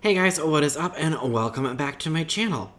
Hey guys, what is up and welcome back to my channel.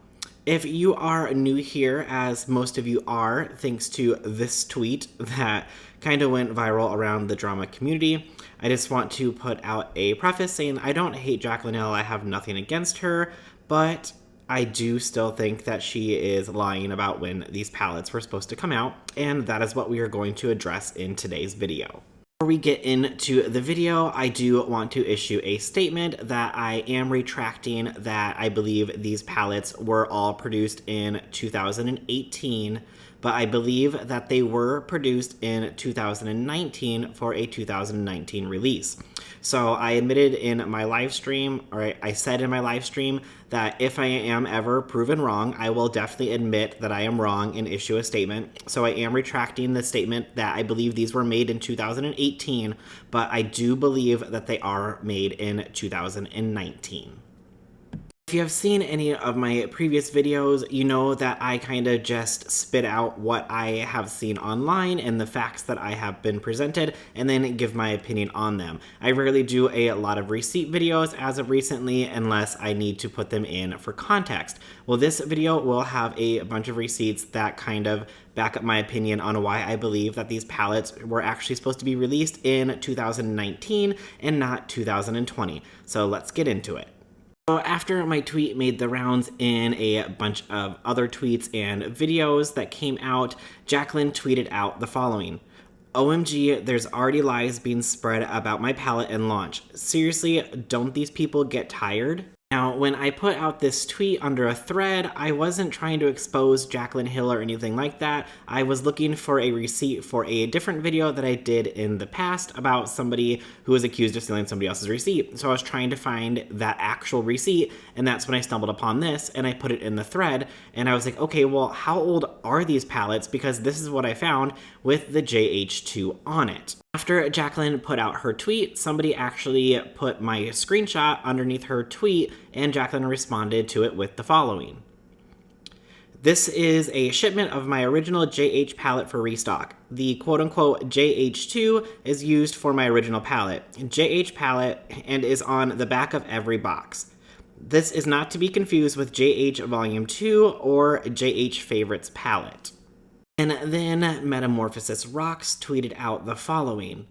If you are new here, as most of you are, thanks to this tweet that kind of went viral around the drama community, I just want to put out a preface saying I don't hate Jaclyn Hill, I have nothing against her, but I do still think that she is lying about when these palettes were supposed to come out, and that is what we are going to address in today's video. Before we get into the video, I do want to issue a statement that I am retracting that I believe these palettes were all produced in 2018, but I believe that they were produced in 2019 for a 2019 release. So I admitted in my live stream, or I said in my live stream, that if I am ever proven wrong, I will definitely admit that I am wrong and issue a statement. So I am retracting the statement that I believe these were made in 2018, but I do believe that they are made in 2019. If you have seen any of my previous videos, you know that I kind of just spit out what I have seen online and the facts that I have been presented, and then give my opinion on them. I rarely do a lot of receipt videos as of recently unless I need to put them in for context. Well, this video will have a bunch of receipts that kind of back up my opinion on why I believe that these palettes were actually supposed to be released in 2019 and not 2020. So let's get into it. So after my tweet made the rounds in a bunch of other tweets and videos that came out, Jaclyn tweeted out the following. OMG, there's already lies being spread about my palette and launch. Seriously, don't these people get tired? Now, when I put out this tweet under a thread, I wasn't trying to expose Jaclyn Hill or anything like that. I was looking for a receipt for a different video that I did in the past about somebody who was accused of stealing somebody else's receipt. So I was trying to find that actual receipt, and that's when I stumbled upon this, and I put it in the thread, and I was like, okay, well, how old are these palettes? Because this is what I found with the JH2 on it. After Jaclyn put out her tweet, somebody actually put my screenshot underneath her tweet, and Jaclyn responded to it with the following. This is a shipment of my original JH palette for restock. The quote-unquote JH2 is used for my original palette, JH palette, and is on the back of every box. This is not to be confused with JH Volume 2 or JH Favorites palette. And then Metamorphosis Rocks tweeted out the following.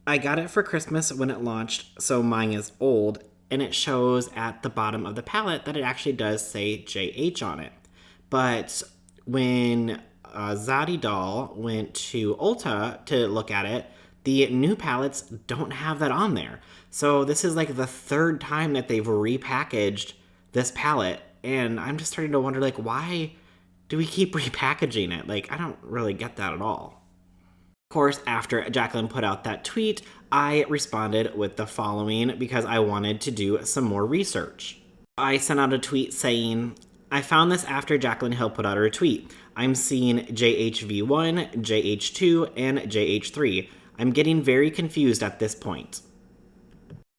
I got it for Christmas when it launched, so mine is old, and it shows at the bottom of the palette that it actually does say JH on it. But when Zadie Doll went to Ulta to look at it, the new palettes don't have that on there. So this is like the third time that they've repackaged this palette, and I'm just starting to wonder, like, why do we keep repackaging it? Like, I don't really get that at all. Of course, after Jaclyn put out that tweet, I responded with the following because I wanted to do some more research. I sent out a tweet saying, I found this after Jaclyn Hill put out her tweet. I'm seeing JHV1, JH2, and JH3. I'm getting very confused at this point.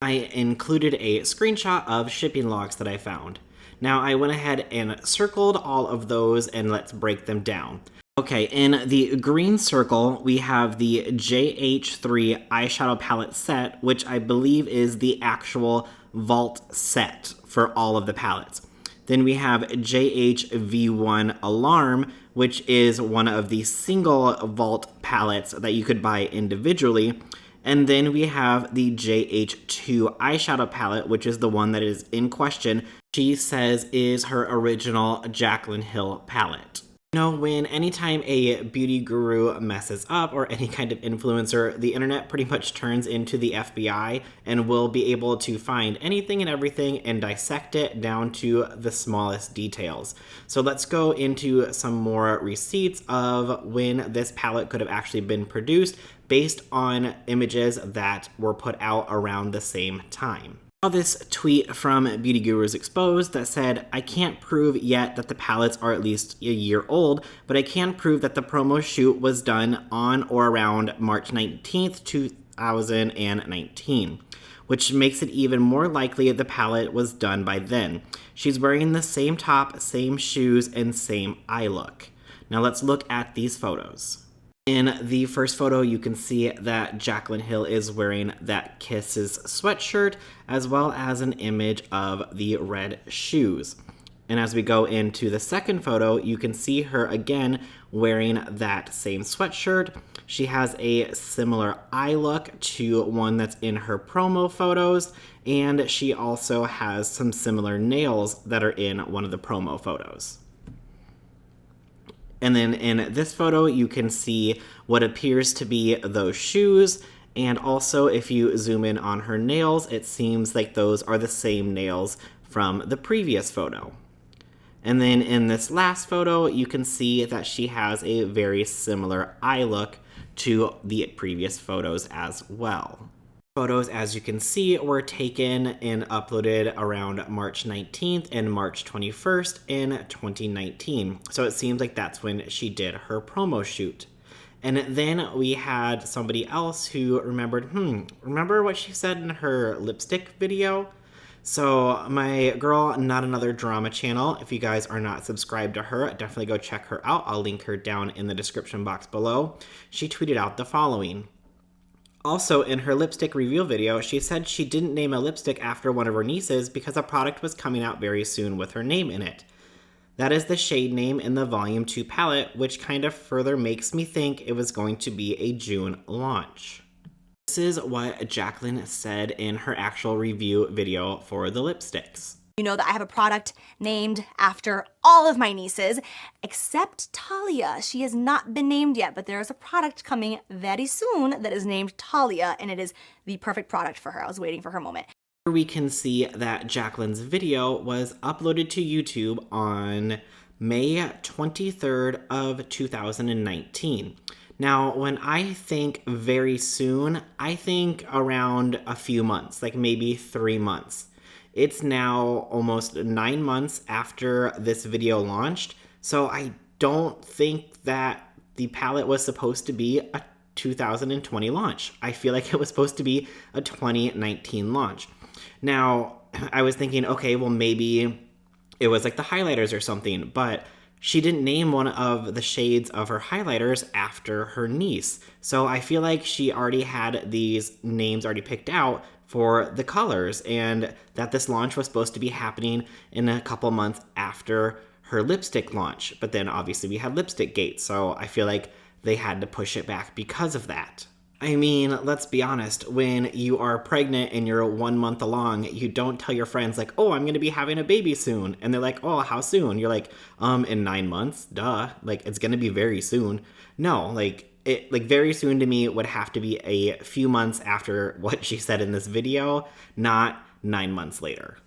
I included a screenshot of shipping logs that I found. Now I went ahead and circled all of those, and let's break them down. Okay, in the green circle, we have the JH3 eyeshadow palette set, which I believe is the actual vault set for all of the palettes. Then we have JHV1 Alarm, which is one of the single vault palettes that you could buy individually. And then we have the JH2 eyeshadow palette, which is the one that is in question. She says is her original Jaclyn Hill palette. You know, anytime a beauty guru messes up, or any kind of influencer, the internet pretty much turns into the FBI and will be able to find anything and everything and dissect it down to the smallest details. So let's go into some more receipts of when this palette could have actually been produced based on images that were put out around the same time. This tweet from Beauty Gurus Exposed that said, I can't prove yet that the palettes are at least a year old, but I can prove that the promo shoot was done on or around March 19th, 2019, which makes it even more likely the palette was done by then. She's wearing the same top, same shoes, and same eye look. Now let's look at these photos. In the first photo, you can see that Jaclyn Hill is wearing that Kisses sweatshirt, as well as an image of the red shoes. And as we go into the second photo, you can see her again wearing that same sweatshirt. She has a similar eye look to one that's in her promo photos, and she also has some similar nails that are in one of the promo photos. And then in this photo, you can see what appears to be those shoes. And also, if you zoom in on her nails, it seems like those are the same nails from the previous photo. And then in this last photo, you can see that she has a very similar eye look to the previous photos as well. Photos, as you can see, were taken and uploaded around March 19th and March 21st in 2019. So it seems like that's when she did her promo shoot. And then we had somebody else who remembered, remember what she said in her lipstick video? So my girl, Not Another Drama channel, if you guys are not subscribed to her, definitely go check her out. I'll link her down in the description box below. She tweeted out the following. Also, in her lipstick reveal video, she said she didn't name a lipstick after one of her nieces because a product was coming out very soon with her name in it. That is the shade name in the Volume 2 palette, which kind of further makes me think it was going to be a June launch. This is what Jaclyn said in her actual review video for the lipsticks. You know that I have a product named after all of my nieces, except Talia. She has not been named yet, but there is a product coming very soon that is named Talia, and it is the perfect product for her. I was waiting for her moment. We can see that Jaclyn's video was uploaded to YouTube on May 23rd of 2019. Now, when I think very soon, I think around a few months, like maybe 3 months. It's now almost 9 months after this video launched, so I don't think that the palette was supposed to be a 2020 launch. I feel like it was supposed to be a 2019 launch. Now, I was thinking, okay, well, maybe it was like the highlighters or something, but she didn't name one of the shades of her highlighters after her niece. So I feel like she already had these names already picked out for the colors, and that this launch was supposed to be happening in a couple months after her lipstick launch. But then obviously we had Lipstick Gate, so I feel like they had to push it back because of that. I mean, let's be honest, when you are pregnant and you're 1 month along, you don't tell your friends like, oh, I'm going to be having a baby soon. And they're like, oh, how soon? You're like, in 9 months, duh. Like, it's going to be very soon. No, like very soon to me would have to be a few months after what she said in this video, not 9 months later.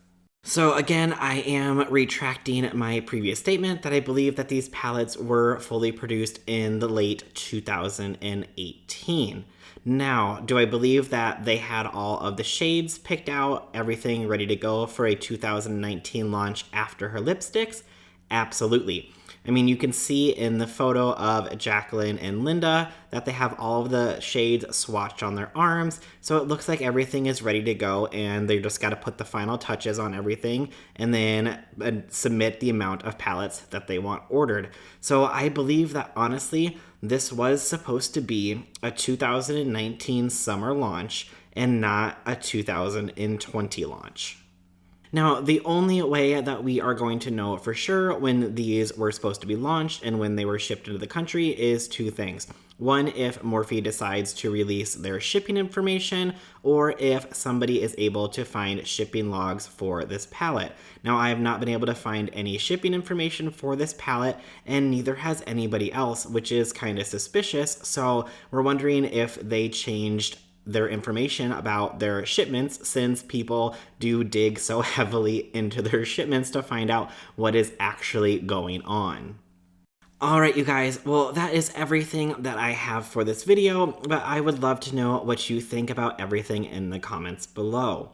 So again, I am retracting my previous statement that I believe that these palettes were fully produced in the late 2018. Now, do I believe that they had all of the shades picked out, everything ready to go for a 2019 launch after her lipsticks? Absolutely. I mean, you can see in the photo of Jaclyn and Linda that they have all of the shades swatched on their arms, so it looks like everything is ready to go, and they just got to put the final touches on everything and then submit the amount of palettes that they want ordered. So I believe that, honestly, this was supposed to be a 2019 summer launch and not a 2020 launch. Now, the only way that we are going to know for sure when these were supposed to be launched and when they were shipped into the country is two things. One, if Morphe decides to release their shipping information, or if somebody is able to find shipping logs for this palette. Now, I have not been able to find any shipping information for this palette, and neither has anybody else, which is kind of suspicious. So we're wondering if they changed their information about their shipments, since people do dig so heavily into their shipments to find out what is actually going on. Alright, you guys, well, that is everything that I have for this video, but I would love to know what you think about everything in the comments below.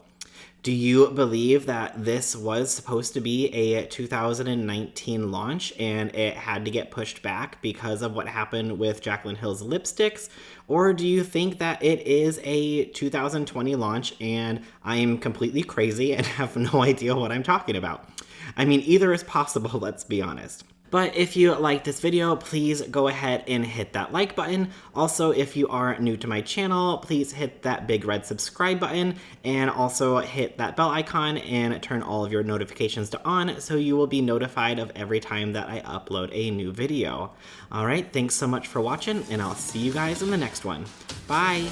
Do you believe that this was supposed to be a 2019 launch and it had to get pushed back because of what happened with Jaclyn Hill's lipsticks? Or do you think that it is a 2020 launch and I am completely crazy and have no idea what I'm talking about? I mean, either is possible, let's be honest. But if you like this video, please go ahead and hit that like button. Also, if you are new to my channel, please hit that big red subscribe button and also hit that bell icon and turn all of your notifications to on so you will be notified of every time that I upload a new video. All right, thanks so much for watching, and I'll see you guys in the next one. Bye!